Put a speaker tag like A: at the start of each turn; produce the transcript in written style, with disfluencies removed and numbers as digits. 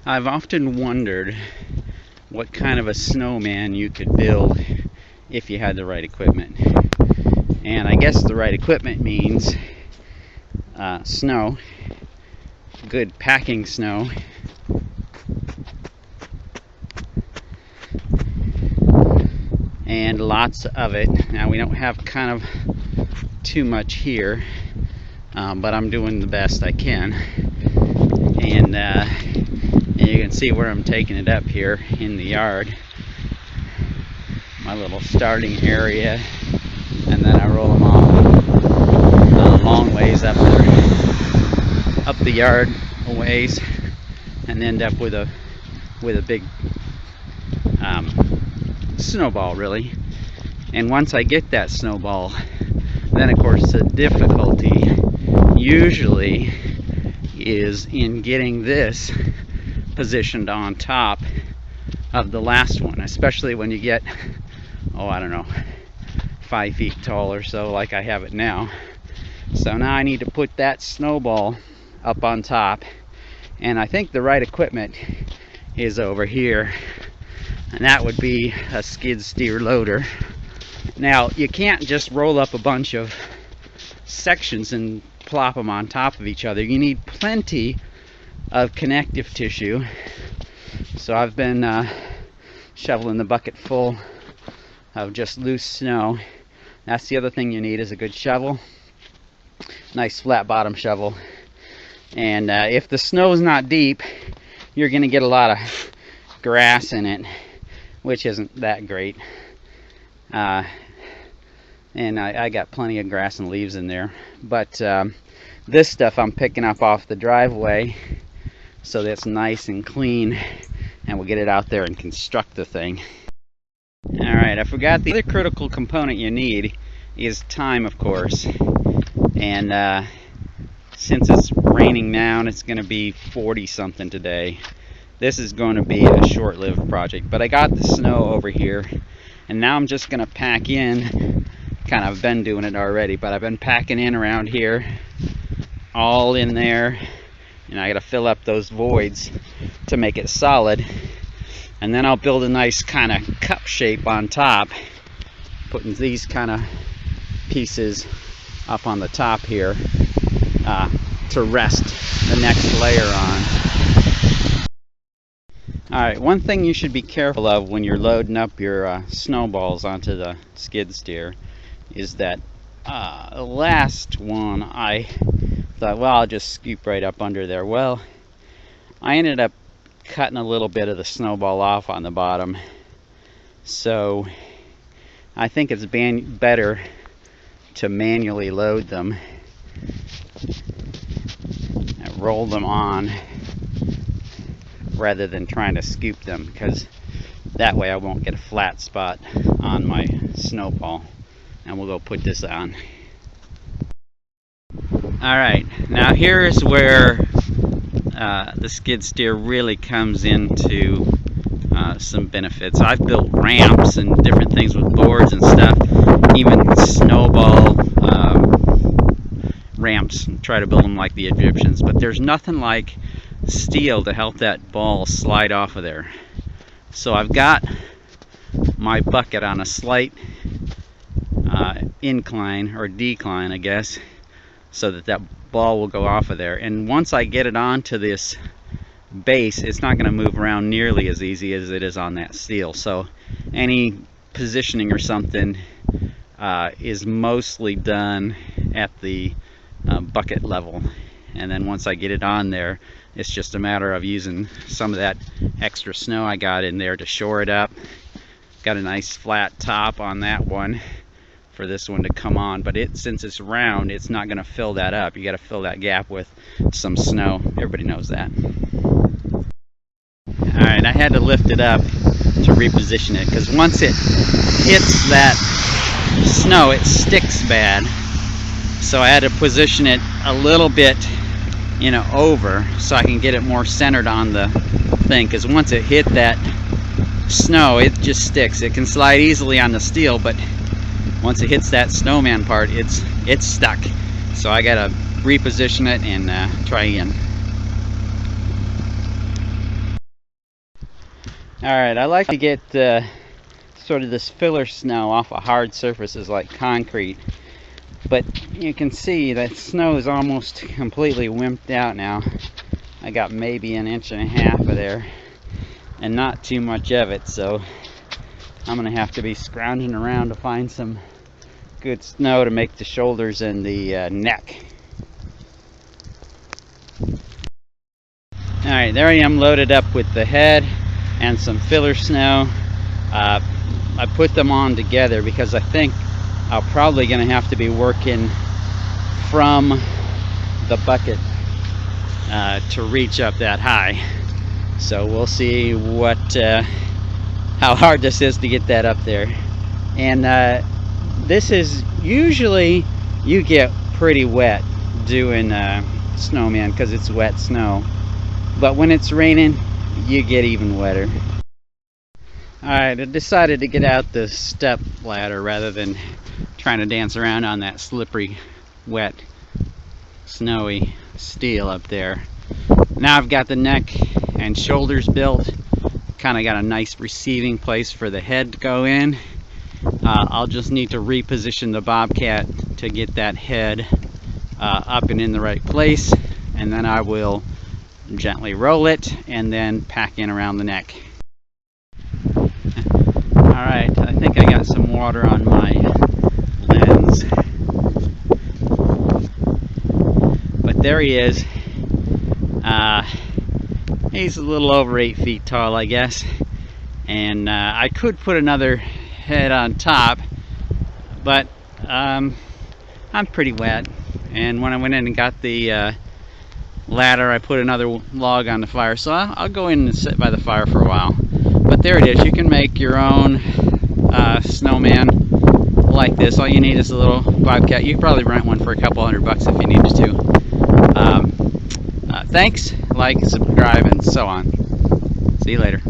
A: I've often wondered what kind of a snowman you could build if you had the right equipment. And I guess the right equipment means snow, good packing snow, and lots of it. Now we don't have kind of too much here, but I'm doing the best I can. And you can see where I'm taking it up here in the yard. My little starting area, and then I roll them off a long ways up the yard a ways, and end up with a big snowball, really. And once I get that snowball, then of course the difficulty usually is in getting this positioned on top of the last one, especially when you get, I don't know, 5 feet tall or so, like I have it now. So now I need to put that snowball up on top, and I think the right equipment is over here, and that would be a skid steer loader. Now you can't just roll up a bunch of sections and plop them on top of each other. You need plenty of connective tissue. So I've been shoveling the bucket full of just loose snow. That's the other thing you need, is a good shovel, nice flat bottom shovel. And if the snow is not deep, you're going to get a lot of grass in it, which isn't that great. And I got plenty of grass and leaves in there. But this stuff I'm picking up off the driveway, so that's nice and clean, and we'll get it out there and construct the thing. Alright, I forgot the other critical component you need is time, of course. And since it's raining now and it's going to be 40 something today, this is going to be a short-lived project. But I got the snow over here, and now I'm just going to pack in. Kind of been doing it already, but I've been packing in around here, all in there, and I got to fill up those voids to make it solid. And then I'll build a nice kind of cup shape on top, putting these kind of pieces up on the top here to rest the next layer on. Alright, one thing you should be careful of when you're loading up your snowballs onto the skid steer is that the last one I thought, well, I'll just scoop right up under there. Well, I ended up cutting a little bit of the snowball off on the bottom, so I think it's better to manually load them and roll them on rather than trying to scoop them, because that way I won't get a flat spot on my snowball. And we'll go put this on. Alright, now here's where the skid steer really comes into some benefits. I've built ramps and different things with boards and stuff, even snowball ramps, try to build them like the Egyptians, but there's nothing like steel to help that ball slide off of there. So I've got my bucket on a slight incline or decline, I guess, so that ball will go off of there. And once I get it onto this base, it's not going to move around nearly as easy as it is on that steel. So any positioning or something is mostly done at the bucket level, and then once I get it on there, it's just a matter of using some of that extra snow I got in there to shore it up. Got a nice flat top on that one for this one to come on, but since it's round, it's not going to fill that up. You got to fill that gap with some snow. Everybody knows that. Alright, I had to lift it up to reposition it, because once it hits that snow, it sticks bad. So I had to position it a little bit, over, so I can get it more centered on the thing, because once it hit that snow, it just sticks. It can slide easily on the steel, but once it hits that snowman part, it's stuck. So I gotta reposition it and try again. Alright, I like to get sort of this filler snow off of hard surfaces like concrete. But you can see that snow is almost completely wimped out now. I got maybe 1.5 inches of there and not too much of it, so I'm gonna have to be scrounging around to find some good snow to make the shoulders and the neck. Alright, there I am loaded up with the head and some filler snow. I put them on together because I think I'm probably going to have to be working from the bucket to reach up that high. So we'll see what how hard this is to get that up there. And this is usually, you get pretty wet doing snowman because it's wet snow, but when it's raining you get even wetter. Alright, I decided to get out the step ladder rather than trying to dance around on that slippery, wet, snowy steel up there. Now I've got the neck and shoulders built, kind of got a nice receiving place for the head to go in. I'll just need to reposition the Bobcat to get that head up and in the right place, and then I will gently roll it and then pack in around the neck. Alright, I think I got some water on my lens. But there he is. He's a little over 8 feet tall, I guess. And I could put another head on top, but I'm pretty wet. And when I went in and got the ladder, I put another log on the fire. So I'll go in and sit by the fire for a while. But there it is. You can make your own snowman like this. All you need is a little Bobcat. You could probably rent one for a couple $100 if you needed to. Thanks, like, subscribe, and so on. See you later.